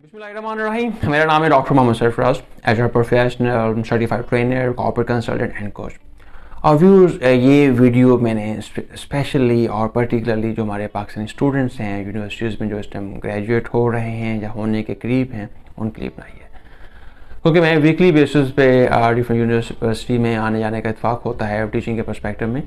बिस्मिल्लाहिर्रहमानिर्रहीम। मेरा नाम है doctor Mohammad Sarfaraz, as a professional certified trainer, corporate consultant and coach. और व्यूअर्स, ये वीडियो मैंने स्पेशली और पर्टिकुलरली जो हमारे पाकिस्तानी स्टूडेंट्स हैं यूनिवर्सिटीज़ में जो इस टाइम ग्रेजुएट हो रहे हैं या होने के करीब हैं उनके लिए बनाई है, क्योंकि मैं वीकली बेसिस पे डिफरेंट यूनिवर्सिटी में आने जाने का इत्तेफाक होता है टीचिंग के पर्सपेक्टिव में।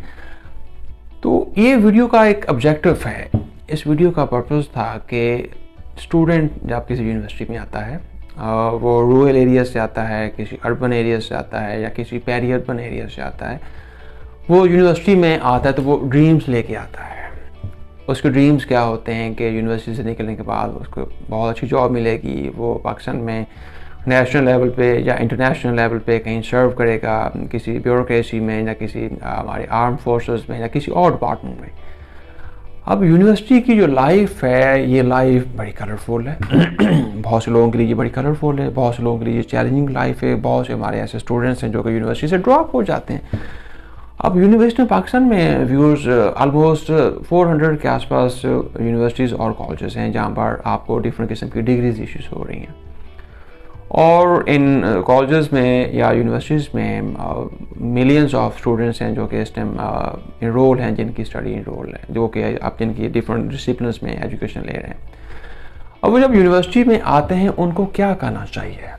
तो ये वीडियो का एक ऑब्जेक्टिव है, इस वीडियो का पर्पज़ था कि स्टूडेंट जब किसी यूनिवर्सिटी में आता है, वो रूरल एरिया से आता है, किसी अर्बन एरिया से आता है या किसी पेरी अर्बन एरिया से आता है, वो यूनिवर्सिटी में आता है तो वो ड्रीम्स लेके आता है। उसके ड्रीम्स क्या होते हैं कि यूनिवर्सिटी से निकलने के बाद उसको बहुत अच्छी जॉब मिलेगी, वो पाकिस्तान में नेशनल लेवल पे या इंटरनेशनल लेवल पे कहीं सर्व करेगा, किसी ब्यूरोक्रेसी में या किसी हमारे आर्म फोर्सेस में या किसी और डिपार्टमेंट में। अब यूनिवर्सिटी की जो लाइफ है, ये लाइफ बड़ी कलरफुल है बहुत से लोगों के लिए ये बड़ी कलरफुल है, बहुत से लोगों के लिए ये चैलेंजिंग लाइफ है। बहुत से हमारे ऐसे स्टूडेंट्स हैं जो कि यूनिवर्सिटी से ड्रॉप हो जाते हैं। अब यूनिवर्सिटी पाकिस्तान में व्यूअर्स ऑलमोस्ट 400 के आसपास यूनिवर्सिटीज़ और कॉलेजेस हैं जहाँ पर आपको डिफरेंट किस्म की डिग्रीज इश्यूज हो रही हैं। और इन कॉलेजेस में या यूनिवर्सिटीज़ में मिलियंस ऑफ स्टूडेंट्स हैं जो कि इस टाइम इनरोल हैं, जिनकी स्टडी इनरोल है, जो कि आप जिनकी डिफरेंट डिसिप्लिन्स में एजुकेशन ले रहे हैं। अब वो जब यूनिवर्सिटी में आते हैं उनको क्या करना चाहिए,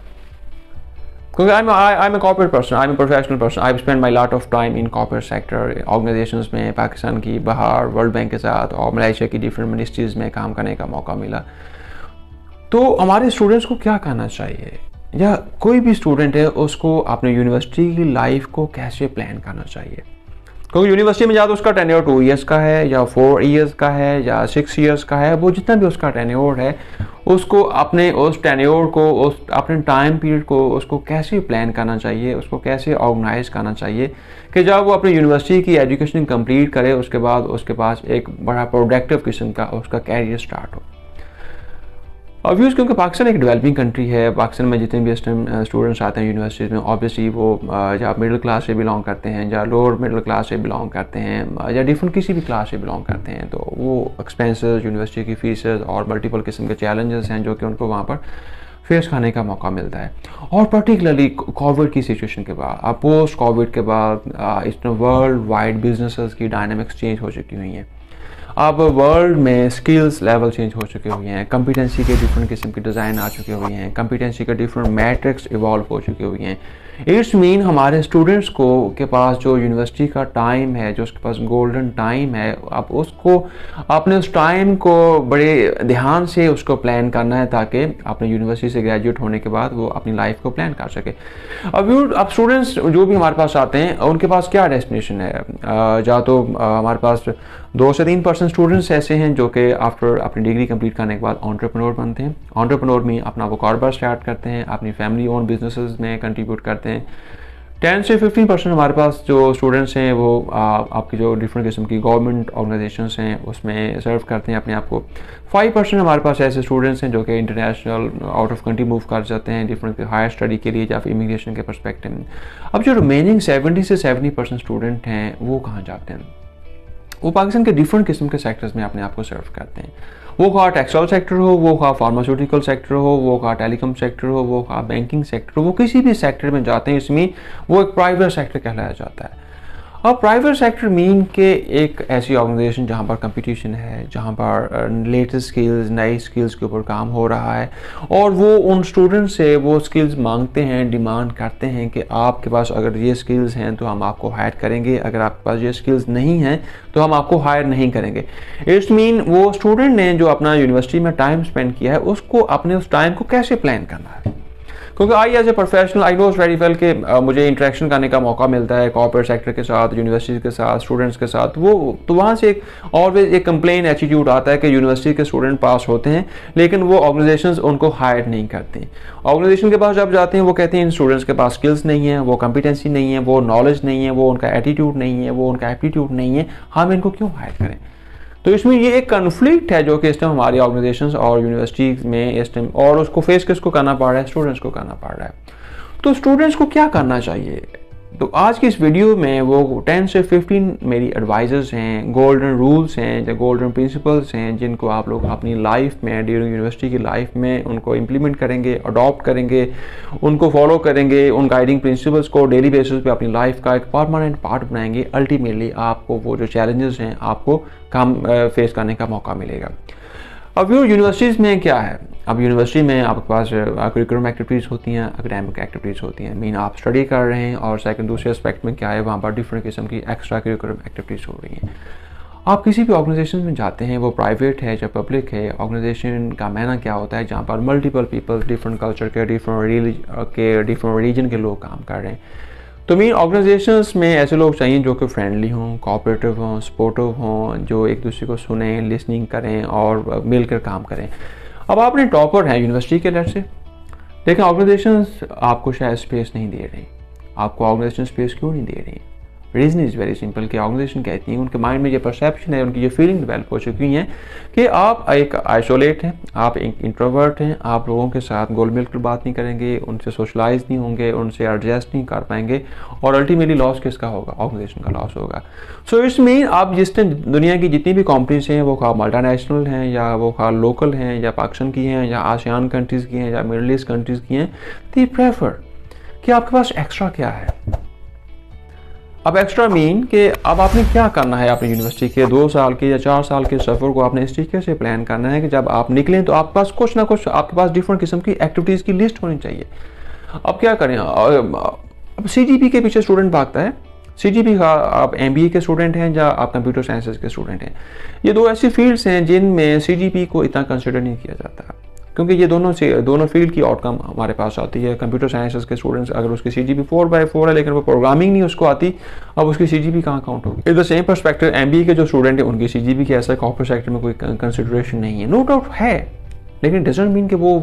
क्योंकि I am a corporate person, I am a professional person, I spend my lot of time in corporate sector organisations में, पाकिस्तान की बाहर, वर्ल्ड बैंक के साथ और मलेशिया की डिफरेंट मिनिस्ट्रीज़ में काम करने का मौका मिला। तो हमारे स्टूडेंट्स को क्या करना चाहिए, या कोई भी स्टूडेंट है उसको अपने यूनिवर्सिटी की लाइफ को कैसे प्लान करना चाहिए, क्योंकि यूनिवर्सिटी में या तो उसका टेन्योर 2 ईयर्स का है या 4 ईयर्स का है या 6 ईयर्स का है, वो जितना भी उसका टेन्योर है उसको अपने उस टेन्योर को, उस अपने टाइम पीरियड को उसको कैसे प्लान करना चाहिए, उसको कैसे ऑर्गेनाइज करना चाहिए कि जब वो अपनी यूनिवर्सिटी की एजुकेशन कंप्लीट करे उसके बाद उसके पास एक बड़ा प्रोडक्टिव किस्म का उसका कैरियर स्टार्ट हो। ऑब्वियस, क्योंकि पाकिस्तान एक डेवलपिंग कंट्री है, पाकिस्तान में जितने भी इस टाइम स्टूडेंट्स आते हैं यूनिवर्सिटीज़ में, ऑब्वियसली वो या मिडिल क्लास से बिलोंग करते हैं या लोअर मिडिल क्लास से बिलोंग करते हैं या डिफरेंट किसी भी क्लास से बिलोंग करते हैं, तो वो एक्सपेंसेस, यूनिवर्सिटी की फीसेस और मल्टीपल किस्म के चैलेंजेस हैं जो कि उनको वहाँ पर फेस करने का मौका मिलता है। और पर्टिकुलरली कोविड की सिचुएशन के बाद, अब पोस्ट कोविड के बाद इस वर्ल्ड वाइड बिजनेसेस की डायनामिक्स चेंज हो चुकी हुई हैं। अब वर्ल्ड में स्किल्स लेवल चेंज हो चुके हुए हैं, कम्पिटेंसी के डिफरेंट किस्म के डिज़ाइन आ चुके हुए हैं, कम्पिटेंसी के डिफरेंट मैट्रिक्स इवॉल्व हो चुके हुए हैं। इट्स मीन हमारे स्टूडेंट्स को के पास जो यूनिवर्सिटी का टाइम है, जो उसके पास गोल्डन टाइम है, अब उसको अपने उस टाइम को बड़े ध्यान से उसको प्लान करना है ताकि अपने यूनिवर्सिटी से ग्रेजुएट होने के बाद वो अपनी लाइफ को प्लान कर सके। अब स्टूडेंट्स जो भी हमारे पास आते हैं उनके पास क्या डेस्टिनेशन है, या तो हमारे पास 2 से 3% स्टूडेंट्स ऐसे हैं जो कि आफ्टर अपनी डिग्री कंप्लीट करने के बाद एंटरप्रेन्योर बनते हैं। एंटरप्रेन्योर में अपना वो कारोबार स्टार्ट करते हैं, अपनी फैमिली ओन बिजनेसेस में कंट्रीब्यूट करते हैं। 10 से 15% हमारे पास जो स्टूडेंट्स हैं वो आपकी जो डिफरेंट किस्म की गवर्नमेंट ऑर्गेनाइजेशंस हैं उसमें सर्व करते हैं अपने आप को। 5% हमारे पास ऐसे स्टूडेंट्स हैं जो कि international out of country move कर जाते हैं डिफरेंट हायर स्टडी के लिए या फिर इमिग्रेशन के पर्सपेक्टिव में। अब जो रिमेनिंग 70 से 70% स्टूडेंट हैं वो कहाँ जाते हैं, वो पाकिस्तान के डिफरेंट किस्म के सेक्टर्स में अपने आप को सर्व करते हैं। वो खा टेक्सटाइल सेक्टर हो, वो खा फार्मास्यूटिकल सेक्टर हो, वो खा टेलीकॉम सेक्टर हो, वो खा बैंकिंग सेक्टर हो, वो किसी भी सेक्टर में जाते हैं, इसमें वो एक प्राइवेट सेक्टर कहलाया जाता है। अब प्राइवेट सेक्टर मीन के एक ऐसी ऑर्गेनाइजेशन जहाँ पर कंपटीशन है, जहाँ पर लेटेस्ट स्किल्स, नई स्किल्स के ऊपर काम हो रहा है, और वो उन स्टूडेंट से वो स्किल्स मांगते हैं, डिमांड करते हैं कि आपके पास अगर ये स्किल्स हैं तो हम आपको हायर करेंगे, अगर आपके पास ये स्किल्स नहीं हैं तो हम आपको हायर नहीं करेंगे। इट्स मीन वो स्टूडेंट ने जो अपना यूनिवर्सिटी में टाइम स्पेंड किया है उसको अपने उस टाइम को कैसे प्लान करना है, क्योंकि I as a professional I knows very well कि मुझे इंटरेक्शन करने का मौका मिलता है कॉर्पोरेट सेक्टर के साथ, यूनिवर्सिटी के साथ, स्टूडेंट्स के साथ। वो तो वहाँ से एक ऑलवेज एक कंप्लेन एटीट्यूड आता है कि यूनिवर्सिटी के स्टूडेंट पास होते हैं लेकिन वो ऑर्गेनाइजेशंस उनको हायर नहीं करते। ऑर्गेनाइजेशन के पास जब जाते हैं वो कहते हैं इन स्टूडेंट्स के पास स्किल्स नहीं है, वो कम्पिटेंसी नहीं है, वो नॉलेज नहीं है, वो उनका एटीट्यूड नहीं है, वो उनका एप्टीट्यूड नहीं है, हम इनको क्यों हायर करें। तो इसमें ये एक कन्फ्लिक्ट है जो कि इस टाइम हमारी ऑर्गेनाइजेशंस और यूनिवर्सिटी में इस टाइम, और उसको फेस किसको करना पड़ रहा है, स्टूडेंट्स को करना पड़ रहा है। तो स्टूडेंट्स को क्या करना चाहिए, तो आज की इस वीडियो में वो 10 से 15 मेरी एडवाइजेस हैं, गोल्डन रूल्स हैं या गोल्डन प्रिंसिपल्स हैं, जिनको आप लोग अपनी लाइफ में ड्यूरिंग यूनिवर्सिटी की लाइफ में उनको इम्प्लीमेंट करेंगे, अडॉप्ट करेंगे, उनको फॉलो करेंगे, उन गाइडिंग प्रिंसिपल्स को डेली बेसिस पे अपनी लाइफ का एक परमानेंट पार्ट बनाएंगे। अल्टीमेटली आपको वो जो चैलेंजेस हैं आपको काम फेस करने का मौका मिलेगा। अब यूनिवर्सिटीज़ में क्या है, अब यूनिवर्सिटी में आपके पास करिकुलम एक्टिविटीज़ होती हैं, एकेडमिक एक्टिविटीज़ होती हैं, मीन आप स्टडी कर रहे हैं, और सेकंड दूसरे एस्पेक्ट में क्या है, वहाँ पर डिफरेंट किस्म की एक्स्ट्रा करिकुलम एक्टिविटीज़ हो रही हैं। आप किसी भी ऑर्गेनाइजेशन में जाते हैं, वो प्राइवेट है या पब्लिक है, ऑर्गेनाइजेशन का मायना क्या होता है, जहाँ पर मल्टीपल पीपल डिफरेंट कल्चर के, डिफरेंट रीजन के लोग काम कर रहे हैं। तो मीन ऑर्गेनाइजेशंस में ऐसे लोग चाहिए जो कि फ्रेंडली हों, कोऑपरेटिव हों, सपोर्टिव हों, जो एक दूसरे को सुने, लिसनिंग करें और मिलकर काम करें। अब आपने टॉपर हैं यूनिवर्सिटी के लेट से, लेकिन ऑर्गेनाइजेशंस आपको शायद स्पेस नहीं दे रही। आपको ऑर्गेनाइजेशन स्पेस क्यों नहीं दे रही? रीज़न इज़ वेरी सिंपल कि ऑर्गेनाइजेशन कहती हैं, उनके माइंड में ये परसेप्शन है, उनकी ये फीलिंग डेवलप हो चुकी हैं कि आप एक आइसोलेट हैं, आप एक इंट्रोवर्ट हैं, आप लोगों के साथ गोल मिल कर बात नहीं करेंगे, उनसे सोशलाइज नहीं होंगे, उनसे एडजस्ट नहीं कर पाएंगे, और अल्टीमेटली लॉस किसका होगा? ऑर्गेनाइजेशन का लॉस होगा। सो इट्स मीन आप जिस दुनिया की जितनी भी कंपनीज हैं, वो खा मल्टीनेशनल हैं या वो खा लोकल हैं या पाकिस्तान की हैं या आसियान कंट्रीज़ की हैं या मिडल ईस्ट कंट्रीज़ की हैं, दे प्रेफर कि आपके पास एक्स्ट्रा क्या है। अब एक्स्ट्रा मीन कि अब आपने क्या करना है, अपनी यूनिवर्सिटी के 2 साल के या 4 साल के सफ़र को आपने इस तरीके से प्लान करना है कि जब आप निकलें तो आपके पास कुछ ना कुछ, आपके पास डिफरेंट किस्म की एक्टिविटीज़ की लिस्ट होनी चाहिए। अब क्या करें, अब CGP के पीछे स्टूडेंट भागता है। CGP का आप MBA के स्टूडेंट हैं या आप कंप्यूटर साइंसेज के स्टूडेंट हैं, ये 2 ऐसी फील्ड्स हैं जिनमें CGP को इतना कंसिडर नहीं किया जाता, क्योंकि ये दोनों फील्ड की आउटकम हमारे पास आती है। कंप्यूटर साइंसेज के स्टूडेंट्स अगर उसकी CGP 4/4 है लेकिन वो प्रोग्रामिंग नहीं उसको आती, अब उसकी CGP कहाँ काउंट होगी? इस द सेम पर्सपेक्टिव MBA के जो स्टूडेंट हैं उनकी CGP के ऐसा कॉर्पोरेट सेक्टर में कोई कंसिडरेशन नहीं है। नो डाउट है, लेकिन डजंट मीन कि वो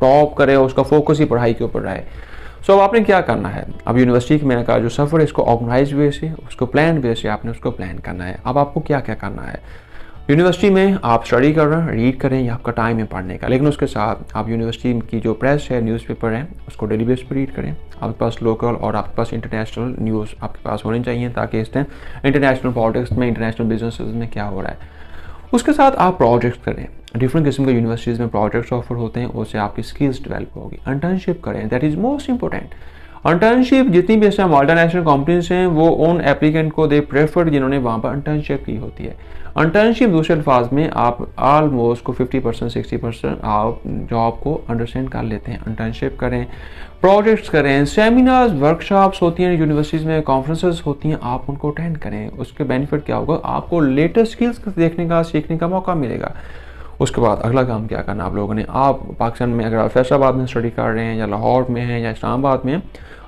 टॉप करे, उसका फोकस ही पढ़ाई के ऊपर रहे। सो अब आपने क्या करना है, अब यूनिवर्सिटी में का जो सफ़र है इसको ऑर्गेनाइज वे से, उसको प्लान वे से आपने उसको प्लान करना है। अब आपको क्या क्या करना है, यूनिवर्सिटी में आप स्टडी कर रहे हैं, रीड करें, ये आपका टाइम है पढ़ने का, लेकिन उसके साथ आप यूनिवर्सिटी की जो प्रेस है, न्यूज़पेपर है, उसको डेली बेस पर रीड करें। आपके पास लोकल और आपके पास इंटरनेशनल न्यूज़ आपके पास होनी चाहिए, ताकि इस टाइम इंटरनेशनल पॉलिटिक्स में, इंटरनेशनल बिजनेस में क्या हो रहा है। उसके साथ आप प्रोजेक्ट्स करें, डिफरेंट किस्म के यूनिवर्सिटीज़ में प्रोजेक्ट्स ऑफर होते हैं, उससे आपकी स्किल्स डेवलप होगी। इंटर्नशिप करें, that is most important. Internship जितनी भी ऐसे मल्टीनेशनल कंपनीज हैं वो उन एप्लीकेंट को दे प्रेफर्ड जिन्होंने वहाँ पर इंटर्नशिप की होती है। इंटर्नशिप दूसरे अल्फाज में आप ऑलमोस्ट को 50% 60% आप जॉब को अंडरस्टैंड कर लेते हैं। इंटर्नशिप करें, प्रोजेक्ट्स करें, सेमिनार्स, वर्कशॉप्स होती हैं यूनिवर्सिटीज़ में, कॉन्फ्रेंसेस होती हैं, आप उनको अटेंड करें। उसके बेनिफिट क्या होगा, आपको लेटेस्ट स्किल्स देखने का, सीखने का मौका मिलेगा। उसके बाद अगला काम क्या करना आप लोगों ने, आप पाकिस्तान में अगर आप फैसलाबाद में स्टडी कर रहे हैं या लाहौर में हैं या इस्लामाबाद में,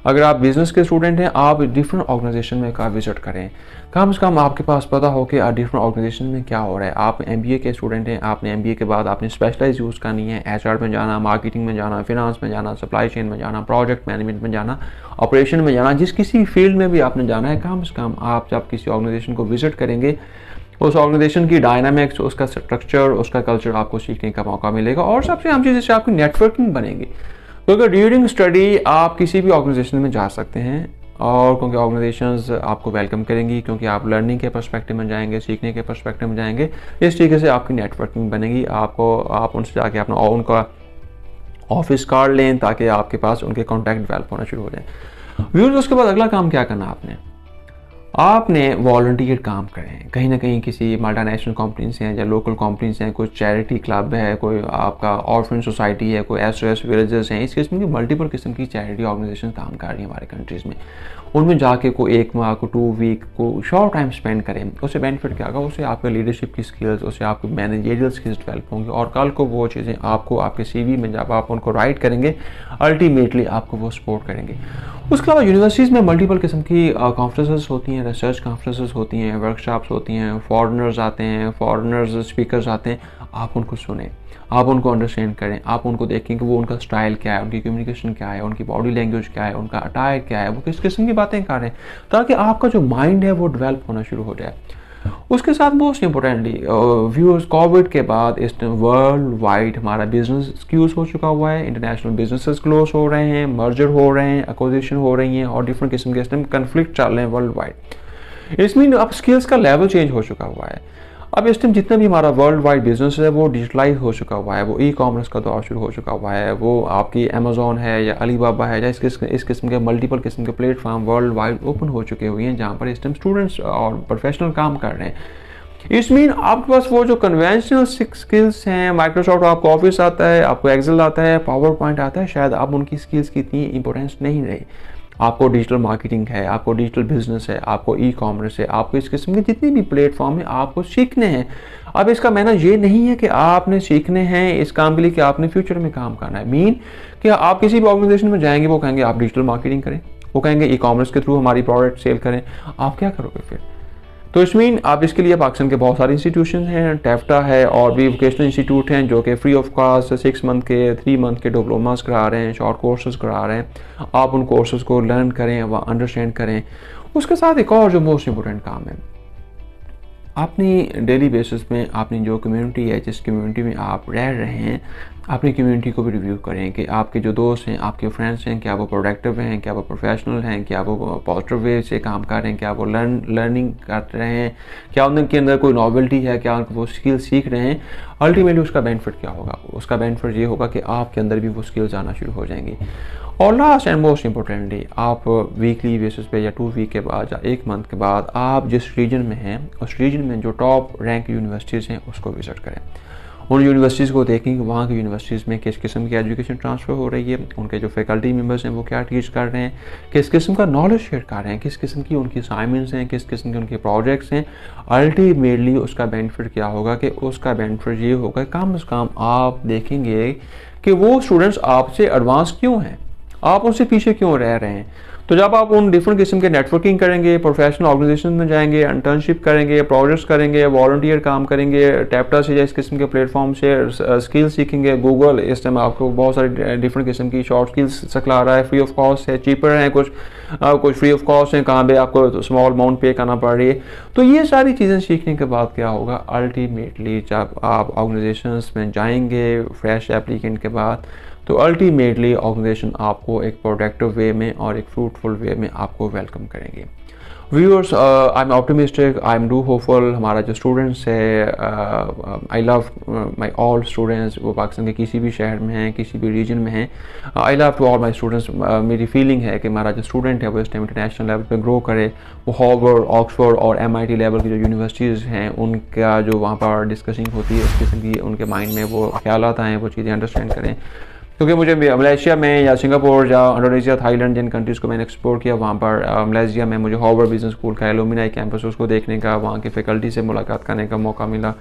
अगर आप बिज़नेस के स्टूडेंट हैं, आप डिफरेंट ऑर्गेनाइजेशन में का विजिट करें। कम से कम आपके पास पता हो कि डिफरेंट ऑर्गेनाइजेशन में क्या हो रहा है। आप MBA के स्टूडेंट हैं, आपने MBA के बाद आपने स्पेशलाइज यूज़ करनी है, HR में जाना, मार्केटिंग में जाना, फिनांस में जाना, सप्लाई चेन में जाना, प्रोजेक्ट मैनेजमेंट में जाना, ऑपरेशन में जाना, जिस किसी फील्ड में भी आपने जाना है, कम से कम आप जब किसी ऑर्गेनाइजेशन को विजिट करेंगे, उस ऑर्गेनाइजेशन की डायनामिक्स, उसका स्ट्रक्चर, उसका कल्चर आपको सीखने का मौका मिलेगा। और सबसे अहम चीज़, इससे आपकी नेटवर्किंग बनेगी। क्योंकि ड्यूरिंग स्टडी आप किसी भी ऑर्गेनाइजेशन में जा सकते हैं, और क्योंकि ऑर्गेनाइजेशंस आपको वेलकम करेंगी, क्योंकि आप लर्निंग के पर्सपेक्टिव में जाएंगे, सीखने के पर्सपेक्टिव में जाएंगे। इस तरीके से आपकी नेटवर्किंग बनेगी। आप उनसे जाके अपना उनका ऑफिस कार्ड लें, ताकि आपके पास उनके कॉन्टैक्ट डेवलप होना शुरू हो जाए। व्यूअर्स, उसके बाद अगला काम क्या करना आपने वॉलंटियर काम करें। कहीं ना कहीं किसी मल्टीनेशनल कंपनीज हैं या लोकल कंपनीज हैं, कोई चैरिटी क्लब है, कोई आपका ऑर्फन सोसाइटी है, कोई SOS विलेजेस हैं, इस किस्म की मल्टीपल किस्म की चैरिटी ऑर्गेनाइजेशन काम कर रही हैं हमारे कंट्रीज़ में। उनमें जाके को 1 माह को 2 वीक को शॉर्ट टाइम स्पेंड करें। उससे बेनिफिट क्या होगा, उससे आपके लीडरशिप की स्किल्स, उससे आपकी मैनेजरियल स्किल्स डेवलप होंगी, और कल को वो चीज़ें आपको आपके CV में जब आप उनको राइट करेंगे, अल्टीमेटली आपको वो सपोर्ट करेंगे। उसके अलावा यूनिवर्सिटीज़ में मल्टीपल किस्म की कॉन्फ्रेंसेस होती हैं, रिसर्च कॉन्फ्रेंसेस होती हैं, वर्कशॉप्स होती हैं, फॉरेनर्स आते हैं, फॉरेनर्स स्पीकर्स आते हैं। आप उनको सुने, आप उनको अंडरस्टैंड करें, आप उनको देखें कि वो उनका स्टाइल क्या है, उनकी कम्युनिकेशन क्या है, उनकी बॉडी लैंग्वेज क्या है, उनका अटायर क्या है, वो किस किस्म की बातें कर रहे हैं, ताकि आपका जो माइंड है वो डेवलप होना शुरू हो जाए। उसके साथ मोस्ट इंपॉर्टेंटली व्यूअर्स, कोविड के बाद इस वर्ल्ड वाइड हमारा बिजनेस स्क्यूज हो चुका हुआ है, इंटरनेशनल बिजनेसेस क्लोज हो रहे हैं, मर्जर हो रहे हैं, एक्विजिशन हो रही हैं और डिफरेंट किस्म के इस टाइम कन्फ्लिक्ट चल रहे हैं वर्ल्ड वाइड। इसमें अब स्किल्स का लेवल चेंज हो चुका हुआ है। अब इस टाइम जितना भी हमारा वर्ल्ड वाइड बिजनेस है वो डिजिटलाइज हो चुका हुआ है, वो ई कॉमर्स का दौर शुरू हो चुका हुआ है, वो आपकी अमेजोन है या अलीबाबा है या इस किस्म के मल्टीपल किस्म के प्लेटफॉर्म वर्ल्ड वाइड ओपन हो चुके हुए हैं जहाँ पर इस टाइम स्टूडेंट्स और प्रोफेशनल काम कर रहे हैं। इस मीन आपके पास वो जो कन्वेंशनल स्किल्स हैं, माइक्रोसॉफ्ट आपको ऑफिस आता है, आपको एक्सेल आता है, पावर पॉइंट आता है, शायद आप उनकी स्किल्स की इतनी इंपॉर्टेंस नहीं रही। आपको डिजिटल मार्केटिंग है, आपको डिजिटल बिजनेस है, आपको ई कॉमर्स है, आपको इस किस्म के जितने भी प्लेटफॉर्म है आपको सीखने हैं। अब इसका मायना ये नहीं है कि आपने सीखने हैं इस काम के लिए कि आपने फ्यूचर में काम करना है। मीन कि आप किसी भी ऑर्गेनाइजेशन में जाएंगे, वो कहेंगे आप डिजिटल मार्केटिंग करें, वो कहेंगे ई कॉमर्स के थ्रू हमारी प्रोडक्ट सेल करें, आप क्या करोगे फिर? तो इसमें आप इसके लिए पाकिस्तान के बहुत सारे इंस्टीट्यूशन हैं, टेफ्टा है और भी वोकेशनल इंस्टीट्यूट हैं जो कि फ्री ऑफ कॉस्ट 6 मंथ के 3 मंथ के डिप्लोमास करा रहे हैं, शॉर्ट कोर्सेज करा रहे हैं। आप उन कोर्सेज को लर्न करें, वह अंडरस्टैंड करें। उसके साथ एक और जो मोस्ट इम्पोर्टेंट काम है, अपनी डेली बेसिस में अपनी जो कम्युनिटी है, जिस कम्युनिटी में आप रह रहे हैं, अपनी कम्युनिटी को भी रिव्यू करें कि आपके जो दोस्त हैं, आपके फ्रेंड्स हैं, क्या वो प्रोडक्टिव हैं, क्या वो प्रोफेशनल हैं, क्या वो पॉजिटिव वे से काम कर रहे हैं, क्या वो लर्निंग कर रहे हैं, क्या उनके अंदर कोई नॉवेल्टी है, क्या उनको वो स्किल सीख रहे हैं। अल्टीमेटली उसका बेनिफिट क्या होगा? उसका बेनिफिट ये होगा कि आपके अंदर भी वो स्किल्स आना शुरू हो जाएंगी। और लास्ट एंड मोस्ट इम्पोर्टेंटली, आप वीकली बेसिस पे या 2 वीक के बाद या 1 मंथ के बाद आप जिस रीजन में हैं उस रीजन में जो टॉप रैंक यूनिवर्सिटीज़ हैं उसको विज़िट करें। उन यूनिवर्सिटीज़ को देखें कि वहाँ की यूनिवर्सिटीज़ में किस किस्म की एजुकेशन ट्रांसफ़र हो रही है, उनके जो फैकल्टी मेंबर्स हैं वो क्या टीच कर रहे हैं, किस किस्म का नॉलेज शेयर कर रहे हैं, किस किस्म की उनकी असाइनमेंट्स हैं, किस किस्म के उनके प्रोजेक्ट्स हैं। अल्टीमेटली उसका बेनिफिट क्या होगा कि उसका बेनिफिट ये होगा कम से कम आप देखेंगे कि वो स्टूडेंट्स आपसे एडवांस क्यों हैं, आप उनसे पीछे क्यों रह रहे हैं। तो जब आप उन डिफरेंट किस्म के नेटवर्किंग करेंगे, प्रोफेशनल ऑर्गेनाइजेशन में जाएंगे, इंटर्नशिप करेंगे, प्रोजेक्ट्स करेंगे, वॉलंटियर काम करेंगे, टैप्टा से या इस किस्म के प्लेटफॉर्म से स्किल सीखेंगे। गूगल इस टाइम आपको बहुत सारी डिफरेंट किस्म की शॉर्ट स्किल्स सिखला रहा है, फ्री ऑफ कॉस्ट है, चीपर है, कुछ फ्री ऑफ कॉस्ट है, कहाँ पे आपको स्मॉल अमाउंट पे करना पड़ रही है। तो ये सारी चीज़ें सीखने के बाद क्या होगा, अल्टीमेटली जब आप ऑर्गेनाइजेशंस में जाएंगे फ्रेश एप्लीकेंट के बाद, तो अल्टीमेटली ऑर्गेनाइजेशन आपको एक प्रोडक्टिव वे में और एक फ्रूटफुल वे में आपको वेलकम करेंगे। Viewers, I am optimistic, I am do hopeful. हमारा जो स्टूडेंट्स है, I love my all students, वो पाकिस्तान के किसी भी शहर में हैं, किसी भी रीजन में हैं। I love to all my students. मेरी फीलिंग है कि हमारा जो स्टूडेंट है वो इस टाइम इंटरनेशनल लेवल पे ग्रो करे। वो हार्वर्ड, ऑक्सफोर्ड और MIT लेवल की जो यूनिवर्सिटीज़ हैं उनका जो वहाँ पर डिस्कसिंग होती है उस किस्म की उनके माइंड में वो ख्यालात आएँ, वो चीज़ें अंडरस्टैंड करें। क्योंकि मुझे मलेशिया में या सिंगापुर या इंडोनेशिया, थाईलैंड जिन कंट्रीज़ को मैंने एक्सप्लोर किया, वहाँ पर मलेशिया में मुझे हार्वर्ड बिजनेस स्कूल का एलुमिनाई कैंपस उसको देखने का, वहाँ के फैकल्टी से मुलाकात करने का मौका मिला।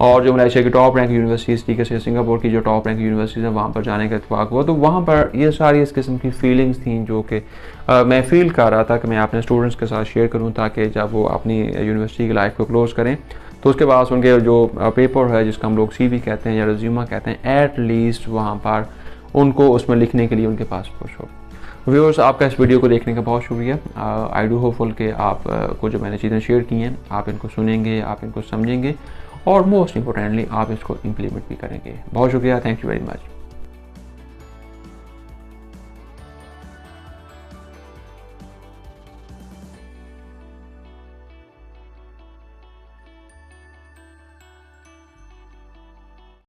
और जो मलेशिया की टॉप रैंक यूनिवर्सिटीज़ थी, कैसे सिंगापुर की जो टॉप रैंक यूनिवर्सिटीज़ हैं वहाँ पर जाने का इत्तेफाक हुआ। तो वहाँ पर ये सारी इस किस्म की फीलिंग्स थी जो कि मैं फ़ील कर रहा था कि मैं अपने स्टूडेंट्स के साथ शेयर करूँ, ताकि जब वो अपनी यूनिवर्सिटी की लाइफ को क्लोज़ करें तो उसके बाद उनके जो पेपर है, जिसका हम लोग CV कहते हैं या रिज्यूमा कहते हैं, एट लीस्ट वहाँ पर उनको उसमें लिखने के लिए उनके पास कुछ हो। व्यूअर्स, आपका इस वीडियो को देखने का बहुत शुक्रिया। आई डू होपफुल कि आप को जो मैंने चीज़ें शेयर की हैं आप इनको सुनेंगे, आप इनको समझेंगे और मोस्ट इम्पोर्टेंटली आप इसको इम्प्लीमेंट भी करेंगे। बहुत शुक्रिया, थैंक यू वेरी मच।